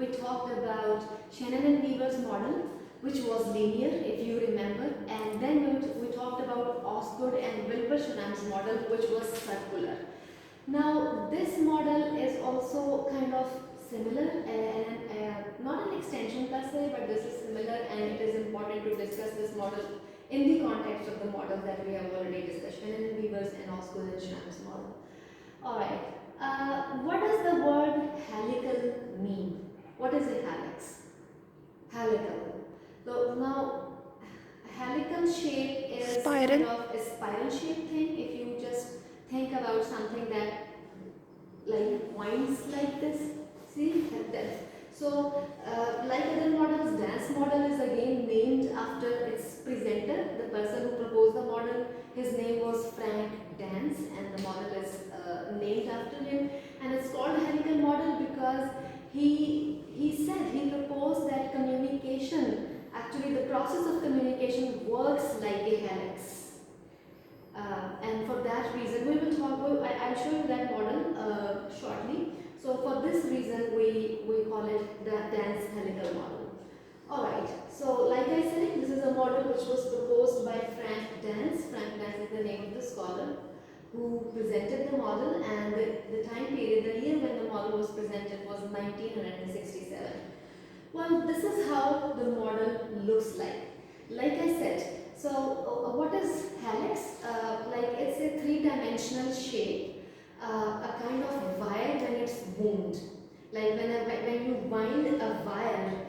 we talked about Shannon and Weaver's model, which was linear, if you remember, and then we talked about Osgood and Wilbur-Schramm's model, which was circular. Now, this model is also kind of similar and not an extension per se, but this is similar, and it is important to discuss this model in the context of the models that we have already discussed, Shannon and Weaver's and Osgood and Schramm's model. Alright, what does the word helical mean? What is a helix? Helical. So now, helical shape is Spiral. kind of a spiral shaped thing. If you just think about something that like winds like this, see that. So like other models, dance model is again named after its presenter, the person who proposed the model. His name was Frank Dance, and the model is named after him, and it's called helical model because he said, he proposed that communication, actually the process of communication works like a helix. And for that reason, we will talk, I'll show you that model shortly. So for this reason, we call it the Dance helical model. Alright, so like I said, this is a model which was proposed by Frank Dance. Frank Dance is the name of the scholar who presented the model, and the time period, the year when the model was presented was 1967. Well, this is how the model looks like. Like I said, so what is helix? Like it's a three-dimensional shape, a kind of wire when it's wound. Like when you wind a wire,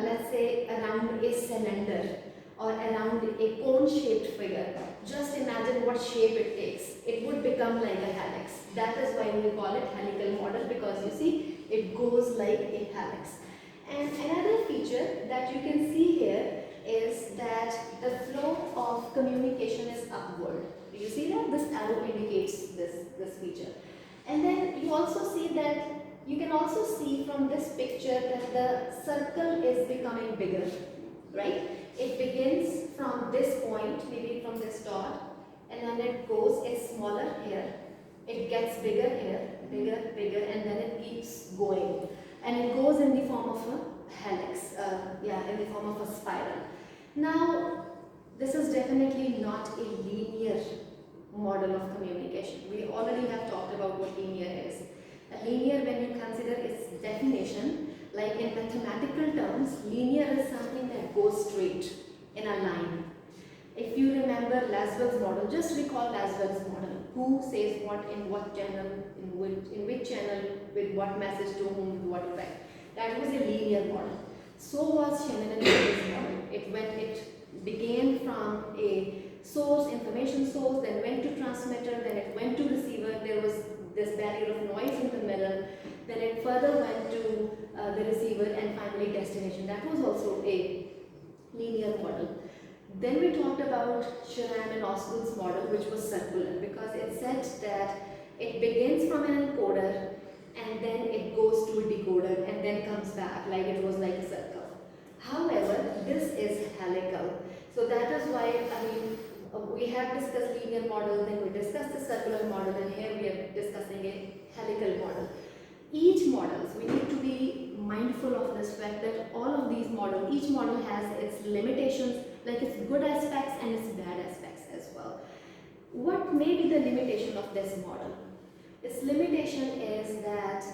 let's say around a cylinder or around a cone-shaped figure, just imagine what shape it takes. It would become like a helix. That is why we call it helical model, because you see, it goes like a helix. And another feature that you can see here is that the flow of communication is upward. Do you see that? This arrow indicates this feature. And then you also see that, you can also see from this picture that the circle is becoming bigger, right? It begins from this point, maybe from this dot, and then it goes, it's smaller here, it gets bigger here, bigger, and then it keeps going. And it goes in the form of a helix, in the form of a spiral. Now, this is definitely not a linear model of communication. We already have talked about what linear is. A linear, when you consider its definition, like in mathematical terms, linear is something that goes straight in a line. If you remember Laswell's model, just recall Laswell's model. Who says what in what channel, in which channel, with what message to whom, with what effect. That was a linear model. So was Shannon and Weaver's model. It began from a source, information source, then went to transmitter, then it went to receiver. There was this barrier of noise in the middle. Then it further went to the receiver, and finally destination. That was also a linear model. Then we talked about Schramm and Osgood's model, which was circular, because it said that it begins from an encoder and then it goes to a decoder and then comes back, like it was like a circle. However, this is helical. So that is why, we have discussed linear model, then we discussed the circular model, and here we are discussing a helical model. Each models, we need to be mindful of this fact that all of these models, each model has its limitations, like its good aspects and its bad aspects as well. What may be the limitation of this model? Its limitation is that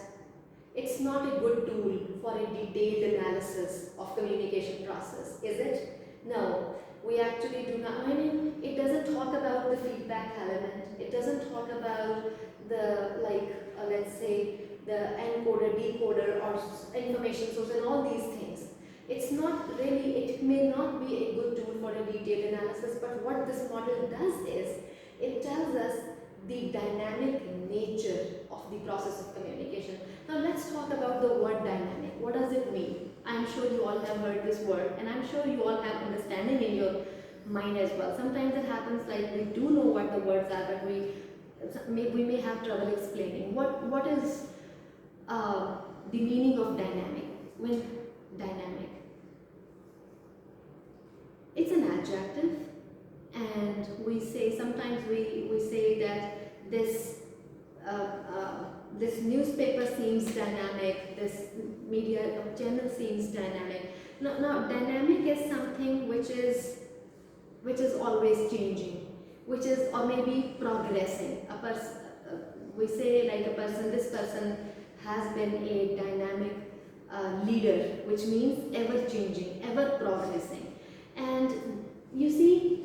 it's not a good tool for a detailed analysis of communication process, is it? No, we actually do not. I mean, it doesn't talk about the feedback element. It doesn't talk about the, let's say, the encoder, decoder, or information source and all these things. It's not really, it may not be a good tool for a detailed analysis, but what this model does is, it tells us the dynamic nature of the process of communication. Now let's talk about the word dynamic. What does it mean? I'm sure you all have heard this word, and I'm sure you all have understanding in your mind as well. Sometimes it happens like we do know what the words are, but we may have trouble explaining. What is the meaning of dynamic? When dynamic, it's an adjective, and we say, sometimes we say that this newspaper seems dynamic, this media channel seems dynamic. Now dynamic is something which is always changing, which is, or maybe progressing. A person, we say like a person, this person has been a dynamic leader, which means ever changing, ever progressing. And you see,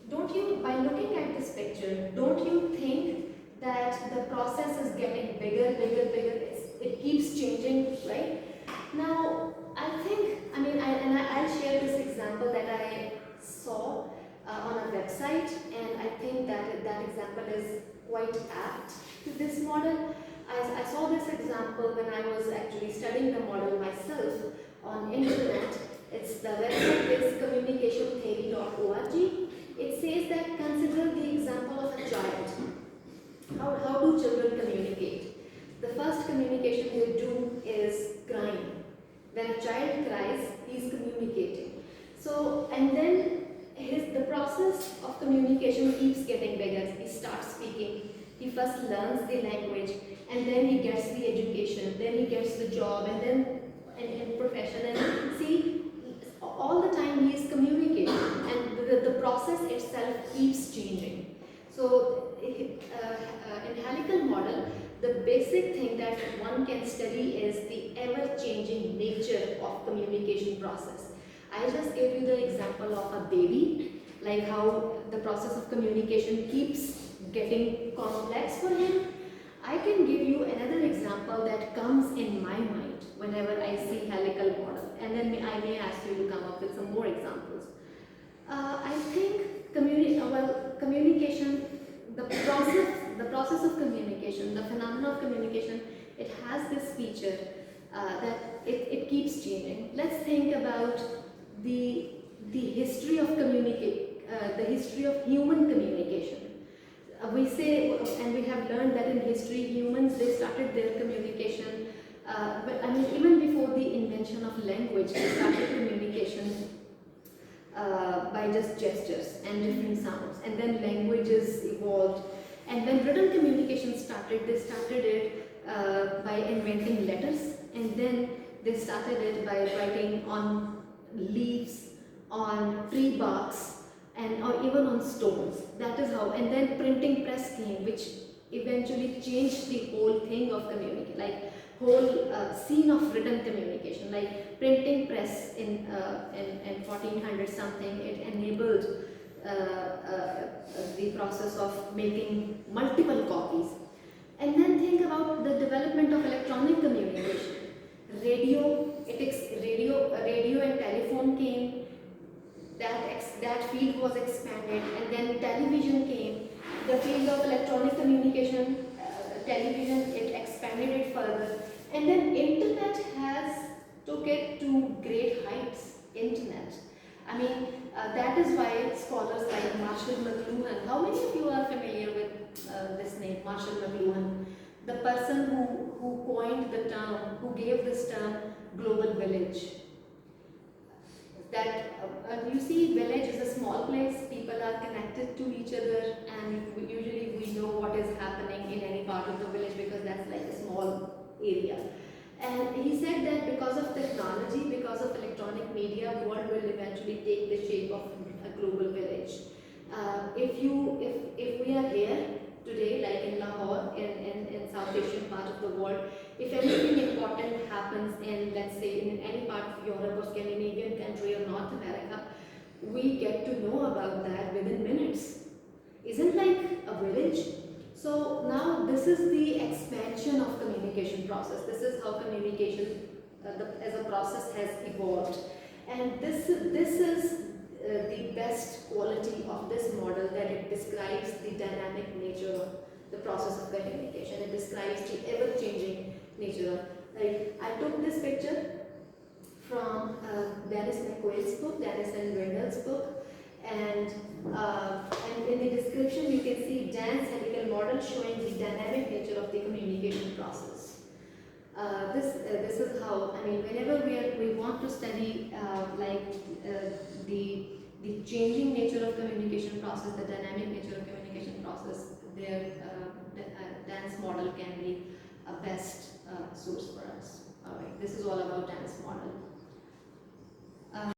don't you, by looking at this picture, don't you think that the process is getting bigger, bigger, bigger? It keeps changing, right? Now, I think, I'll share this example that I saw on a website, and I think that that example is quite apt to this model. I saw this example when I was actually studying the model myself on internet. It's the website is communicationtheory.org. It says that consider the example of a child. How do children communicate? The first communication they do is crying. When a child cries, he is communicating. So, and then the process of communication keeps getting bigger. He starts speaking. He first learns the language, and then he gets the education, then he gets the job, and then and profession. And see, all the time he is communicating, and the process itself keeps changing. So, in helical model, the basic thing that one can study is the ever-changing nature of communication process. I just gave you the example of a baby, like how the process of communication keeps getting complex for him. I can give you another example that comes in my mind whenever I see helical model, and then I may ask you to come up with some more examples. I think communication, the process of communication, the phenomena of communication, it has this feature that it keeps changing. Let's think about the history of the history of human communication. We say, and we have learned that in history, humans, they started their communication, but I mean, even before the invention of language, they started communication by just gestures and different sounds, and then languages evolved, and when written communication started, they started it by inventing letters, and then they started it by writing on leaves, on tree barks, and or even on stones. That is how. And then printing press came, which eventually changed the whole thing of communication, like whole scene of written communication. Like printing press in 1400 something, it enabled the process of making multiple copies. And then think about the development of electronic communication. Radio and telephone came. That field was expanded, and then television came. The field of electronic communication, television, it expanded it further, and then internet has took it to great heights. Internet. I mean, that is why scholars like Marshall McLuhan. How many of you are familiar with this name, Marshall McLuhan? The person who coined the term, who gave this term, global village. That you see, village is a small place, people are connected to each other, and usually we know what is happening in any part of the village because that's like a small area. And he said that because of technology, because of electronic media, world will eventually take the shape of a global village. If we are here today, like in Lahore, in South Asian part of the world, if anything important happens in, let's say, in any part of Europe or Scandinavian country or North America, we get to know about that within minutes. Isn't like a village? So now this is the expansion of communication process. This is how communication as a process has evolved. And this is the best quality of this model, that it describes the dynamic nature of the process of communication. It describes the ever-changing nature of, like, I took this picture from Dennis McQuaid's book, Dennis and Randall's book, and in the description you can see Dan's helical model showing the dynamic nature of the communication process. This is how, I mean, whenever we want to study the changing nature of communication process, the dynamic nature of communication process, Dan's model can be a all about dance model.